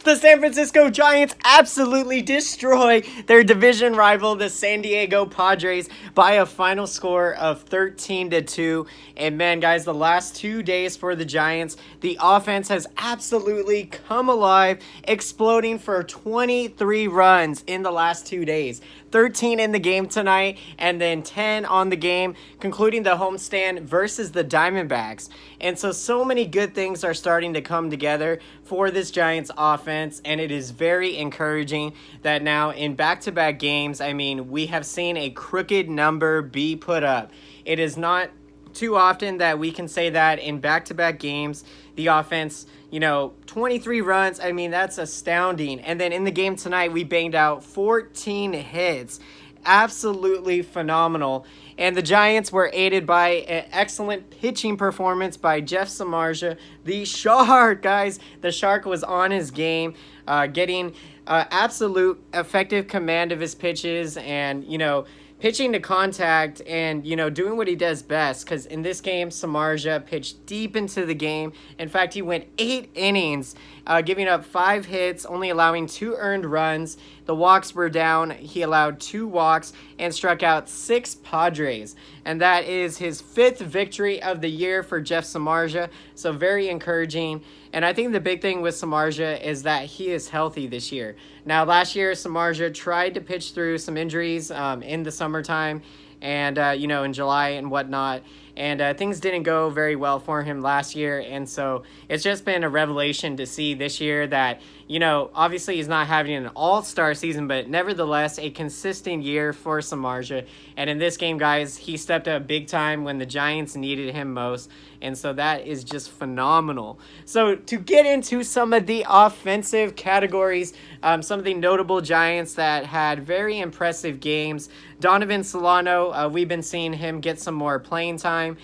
The San Francisco Giants absolutely destroy their division rival, the San Diego Padres, by a final score of 13-2. And man, guys, the last 2 days for the Giants, the offense has absolutely come alive, exploding for 23 runs in the last 2 days. 13 in the game tonight, and then 10 on the game, concluding the homestand versus the Diamondbacks. And so many good things are starting to come together for this Giants offense, and it is very encouraging that now in back-to-back games, I mean, we have seen a crooked number be put up. It is not too often that we can say that in back-to-back games, the offense, 23 runs, I mean, that's astounding. And then in the game tonight, we banged out 14 hits. Absolutely phenomenal. And the Giants were aided by an excellent pitching performance by Jeff Samardzija, the Shark, guys. The Shark was on his game, getting absolute effective command of his pitches and, pitching to contact and, doing what he does best. Because in this game, Samardzija pitched deep into the game. In fact, he went 8 innings, giving up 5 hits, only allowing 2 earned runs. The walks were down. He allowed 2 walks and struck out 6 Padres. And that is his 5th victory of the year for Jeff Samardzija. So very encouraging. And I think the big thing with Samardzija is that he is healthy this year. Now, last year, Samardzija tried to pitch through some injuries in the summertime and, in July and whatnot. And things didn't go very well for him last year. And so it's just been a revelation to see this year that, obviously he's not having an all-star season, but nevertheless a consistent year for Samardzija. And in this game, guys, he stepped up big time when the Giants needed him most. And so that is just phenomenal. So to get into some of the offensive categories, some of the notable Giants that had very impressive games. Donovan Solano, we've been seeing him get some more playing time.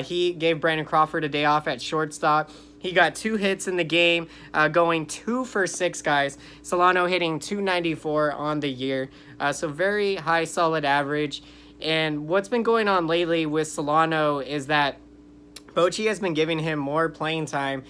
He gave Brandon Crawford a day off at shortstop. He got 2 hits in the game, going 2 for 6, guys. Solano hitting .294 on the year. So very high, solid average. And what's been going on lately with Solano is that Bochy has been giving him more playing time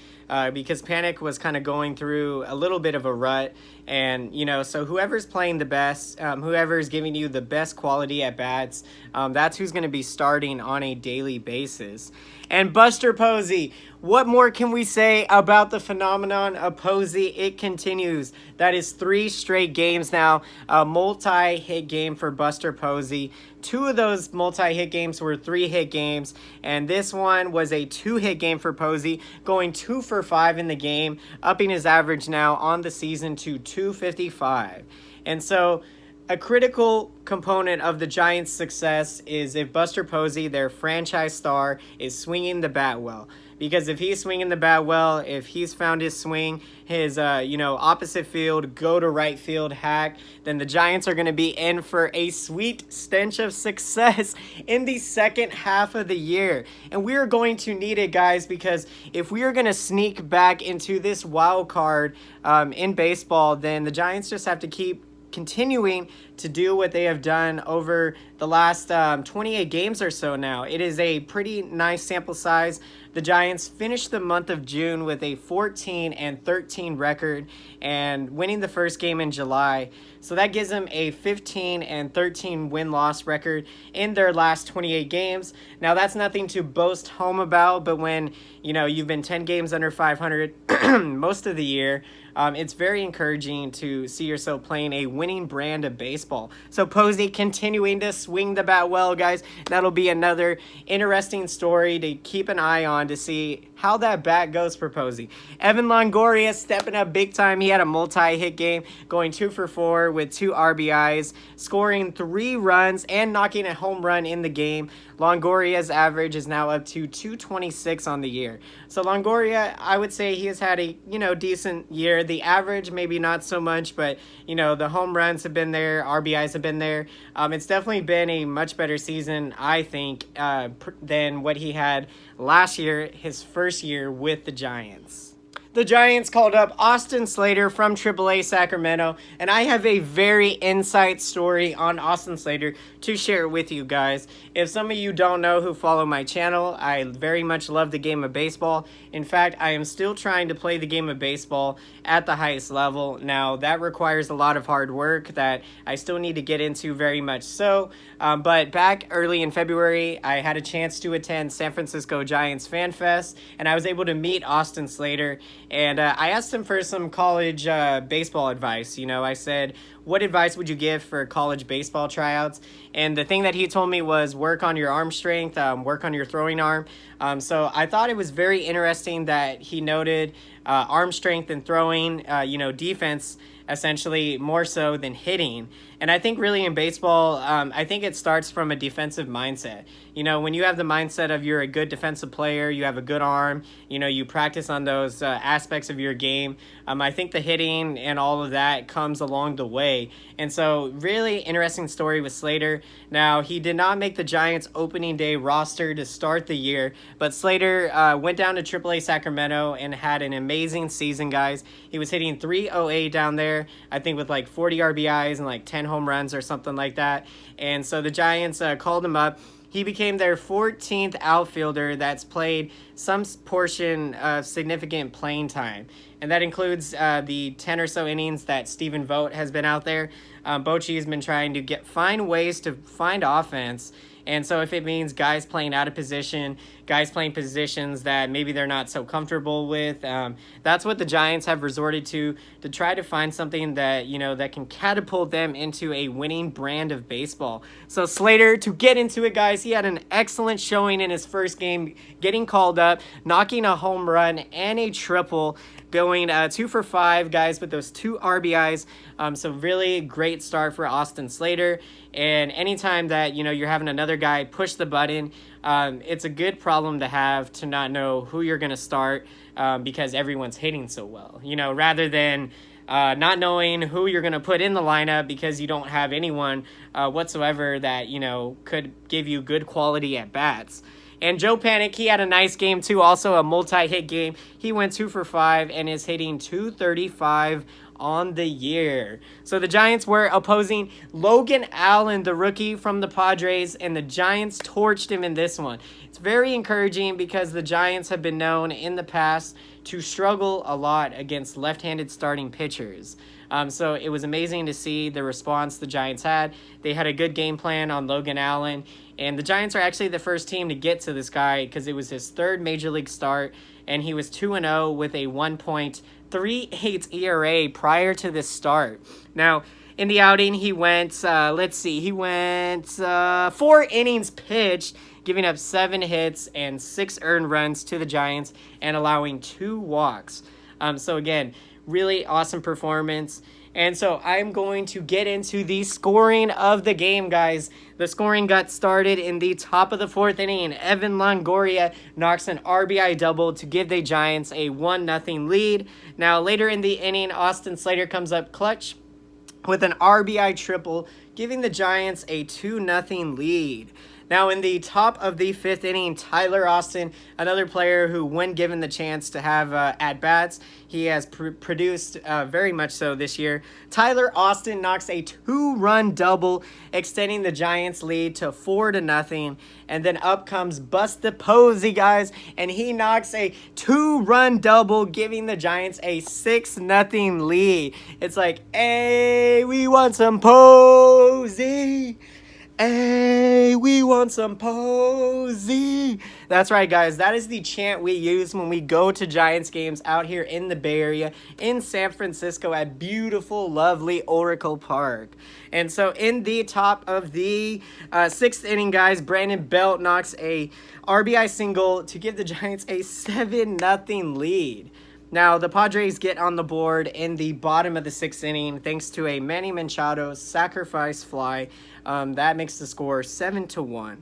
because Panic was kind of going through a little bit of a rut. And, so whoever's playing the best, whoever's giving you the best quality at bats, that's who's going to be starting on a daily basis. And Buster Posey, what more can we say about the phenomenon of Posey? It continues. That is 3 straight games now. A multi-hit game for Buster Posey. 2 of those multi-hit games were 3-hit games. And this one was a 2-hit game for Posey, going 2 for 5 in the game, upping his average now on the season to .255. And so a critical component of the Giants' success is if Buster Posey, their franchise star, is swinging the bat well. Because if he's swinging the bat well, if he's found his swing, his, opposite field, go to right field hack, then the Giants are going to be in for a sweet stench of success in the second half of the year. And we are going to need it, guys, because if we are going to sneak back into this wild card in baseball, then the Giants just have to keep continuing to do what they have done over the last 28 games or so now. It is a pretty nice sample size. The Giants finished the month of June with a 14-13 record and winning the first game in July. So that gives them a 15-13 win-loss record in their last 28 games. Now, that's nothing to boast home about, but when, you've been 10 games under 500 most of the year, it's very encouraging to see yourself playing a winning brand of baseball. So Posey continuing to swing the bat well, guys. That'll be another interesting story to keep an eye on to see how that bat goes for Posey. Evan Longoria stepping up big time. He had a multi-hit game, going 2 for 4 with 2 RBIs, scoring 3 runs and knocking a home run in the game. Longoria's average is now up to .226 on the year. So Longoria, I would say he has had a, decent year. The average, maybe not so much, but, the home runs have been there. RBIs have been there. It's definitely been a much better season, I think, than what he had last year, his first year with the Giants. The Giants called up Austin Slater from AAA Sacramento, and I have a very insight story on Austin Slater to share with you guys. If some of you don't know who follow my channel, I very much love the game of baseball. In fact, I am still trying to play the game of baseball at the highest level. Now, that requires a lot of hard work that I still need to get into very much so. But back early in February, I had a chance to attend San Francisco Giants Fan Fest, and I was able to meet Austin Slater. And I asked him for some college baseball advice. You know, I said, what advice would you give for college baseball tryouts? And the thing that he told me was work on your arm strength, work on your throwing arm. So I thought it was very interesting that he noted arm strength and throwing, defense essentially more so than hitting. And I think really in baseball, I think it starts from a defensive mindset. You know, when you have the mindset of you're a good defensive player, you have a good arm, you practice on those aspects of your game. I think the hitting and all of that comes along the way. And so really interesting story with Slater. Now, he did not make the Giants opening day roster to start the year, but Slater went down to AAA Sacramento and had an amazing season, guys. He was hitting .308 down there, I think with like 40 RBIs and like 10 home runs or something like that. And so the Giants called him up. He became their 14th outfielder that's played some portion of significant playing time. And that includes the 10 or so innings that Stephen Vogt has been out there. Bochy has been trying to find ways to find offense. And so if it means guys playing out of position, guys playing positions that maybe they're not so comfortable with, that's what the Giants have resorted to try to find something that, that can catapult them into a winning brand of baseball. So Slater, to get into it, guys, he had an excellent showing in his first game, getting called up, knocking a home run and a triple, going 2 for 5, guys, with those 2 RBIs. So really great start for Austin Slater. And anytime that, you're having another guy push the button, it's a good problem to have to not know who you're going to start because everyone's hitting so well, rather than not knowing who you're going to put in the lineup because you don't have anyone whatsoever that, could give you good quality at bats. And Joe Panic, he had a nice game too, also a multi-hit game. He went 2 for 5 and is hitting .235 on the year. So the Giants were opposing Logan Allen, the rookie from the Padres, and the Giants torched him in this one. It's very encouraging because the Giants have been known in the past to struggle a lot against left-handed starting pitchers. So it was amazing to see the response the Giants had. They had a good game plan on Logan Allen, and the Giants are actually the first team to get to this guy because it was his 3rd major league start, and he was 2-0 with a 1.38 ERA prior to this start. Now, in the outing, he went, 4 innings pitched, giving up 7 hits and 6 earned runs to the Giants and allowing 2 walks. So again, really awesome performance. And so I'm going to get into the scoring of the game, guys. The scoring got started in the top of the 4th inning. Evan Longoria knocks an RBI double to give the Giants a 1-0 lead. Now, later in the inning, Austin Slater comes up clutch with an RBI triple, giving the Giants a 2-0 lead. Now, in the top of the 5th inning, Tyler Austin, another player who, when given the chance to have at-bats, he has produced very much so this year. Tyler Austin knocks a 2-run double, extending the Giants' lead to 4-0. And then up comes Busta Posey, guys, and he knocks a 2-run double, giving the Giants a 6-0 lead. It's like, hey, we want some Posey. Hey, we want some Posey. That's right, guys. That is the chant we use when we go to Giants games out here in the Bay Area, in San Francisco, at beautiful, lovely Oracle Park. And so in the top of the 6th inning, guys, Brandon Belt knocks a RBI single to give the Giants a 7-0 lead. Now, the Padres get on the board in the bottom of the 6th inning thanks to a Manny Machado sacrifice fly. That makes the score 7-1.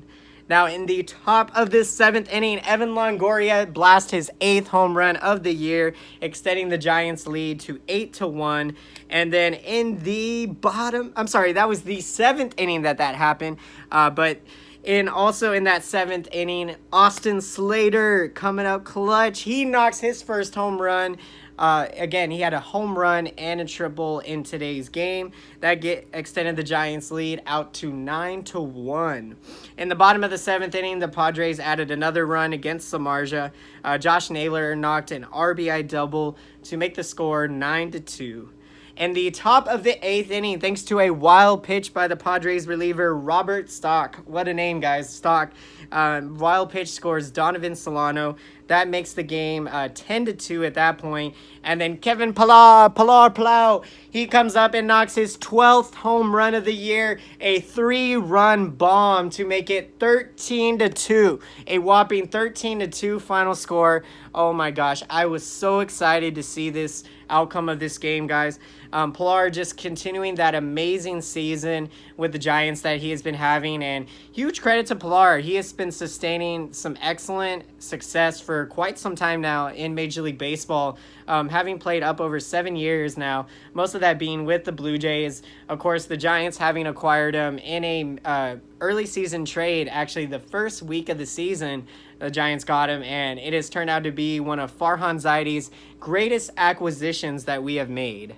Now, in the top of this 7th inning, Evan Longoria blasts his 8th home run of the year, extending the Giants' lead to 8-1. And then in the bottom, that was the 7th inning that happened. But And also in that 7th inning, Austin Slater coming out clutch. He knocks his first home run. Again, he had a home run and a triple in today's game. That extended the Giants' lead out to 9-1. In the bottom of the 7th inning, the Padres added another run against Samardzija. Josh Naylor knocked an RBI double to make the score 9-2. In the top of the 8th inning, thanks to a wild pitch by the Padres reliever Robert Stock. What a name, guys. Stock. Wild pitch scores Donovan Solano. That makes the game 10-2 at that point. And then Kevin Pillar, he comes up and knocks his 12th home run of the year. A 3-run bomb to make it 13-2. A whopping 13-2 final score. Oh my gosh, I was so excited to see this outcome of this game, guys. Pillar just continuing that amazing season with the Giants that he has been having, and huge credit to Pillar. He has been sustaining some excellent success for quite some time now in Major League Baseball, having played up over 7 years now, most of that being with the Blue Jays. Of course, the Giants having acquired him in a early season trade, actually the first week of the season. The Giants got him, and it has turned out to be one of Farhan Zaidi's greatest acquisitions that we have made.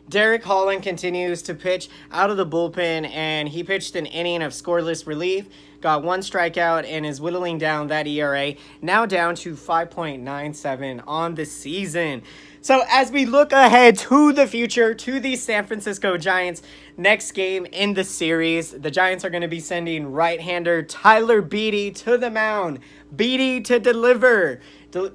Derek Holland continues to pitch out of the bullpen, and he pitched an inning of scoreless relief, got 1 strikeout, and is whittling down that ERA, now down to 5.97 on the season. So as we look ahead to the future, to the San Francisco Giants' next game in the series, the Giants are going to be sending right-hander Tyler Beede to the mound. Beede to deliver.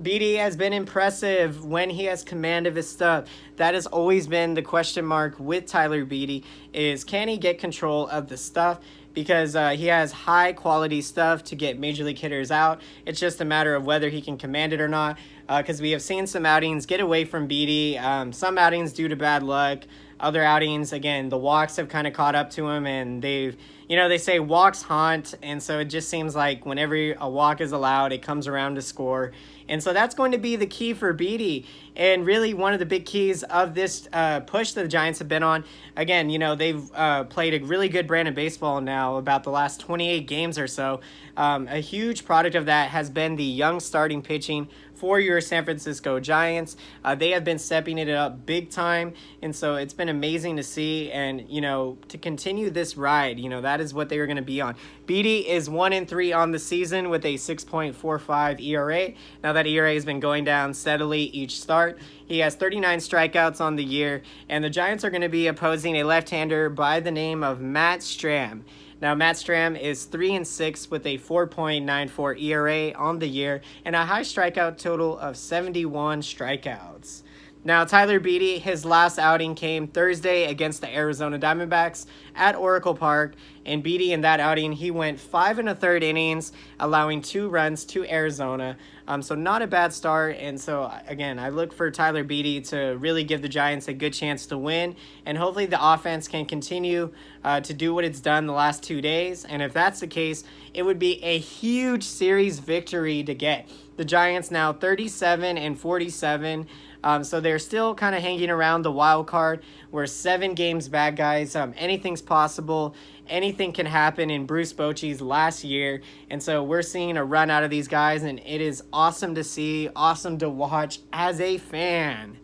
Beede has been impressive when he has command of his stuff. That has always been the question mark with Tyler Beede, is can he get control of the stuff? Because he has high quality stuff to get major league hitters out. It's just a matter of whether he can command it or not. Because we have seen some outings get away from Beede. Some outings due to bad luck. Other outings, again, the walks have kind of caught up to him, and they've, they say walks haunt, and so it just seems like whenever a walk is allowed, it comes around to score. And so that's going to be the key for Beede, and really one of the big keys of this push that the Giants have been on. Again, they've played a really good brand of baseball now, about the last 28 games or so. A huge product of that has been the young starting pitching for your San Francisco Giants. They have been stepping it up big time, and so it's been amazing to see, and to continue this ride, that is what they are going to be on. Beede is 1-3 on the season with a 6.45 ERA. Now that ERA has been going down steadily each start. He has 39 strikeouts on the year, and the Giants are going to be opposing a left-hander by the name of Matt Strahm. Now, Matt Strahm is 3-6 with a 4.94 ERA on the year and a high strikeout total of 71 strikeouts. Now, Tyler Beede, his last outing came Thursday against the Arizona Diamondbacks at Oracle Park. And Beede, in that outing, he went 5 1/3 innings, allowing 2 runs to Arizona. So not a bad start. And so, again, I look for Tyler Beede to really give the Giants a good chance to win. And hopefully the offense can continue to do what it's done the last 2 days. And if that's the case, it would be a huge series victory to get. The Giants now 37-47. So they're still kind of hanging around the wild card. We're 7 games back, guys. Anything's possible. Anything can happen in Bruce Bochy's last year. And so we're seeing a run out of these guys, and it is awesome to see, awesome to watch as a fan.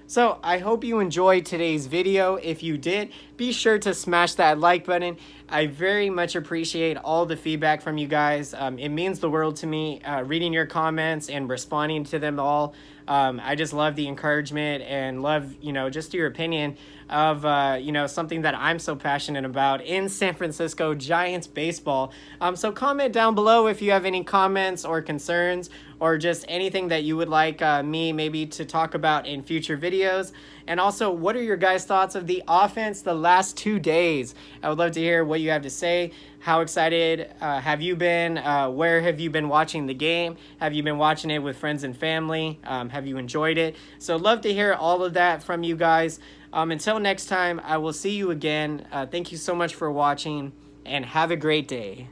So I hope you enjoyed today's video. If you did, be sure to smash that like button. I very much appreciate all the feedback from you guys. It means the world to me, reading your comments and responding to them all. I just love the encouragement and love, just your opinion of, something that I'm so passionate about in San Francisco Giants baseball. So comment down below if you have any comments or concerns or just anything that you would like me maybe to talk about in future videos. And also, what are your guys' thoughts of the offense the last 2 days? I would love to hear what you have to say. How excited have you been? Where have you been watching the game? Have you been watching it with friends and family? Have you enjoyed it? So love to hear all of that from you guys. Until next time, I will see you again. Thank you so much for watching, and have a great day.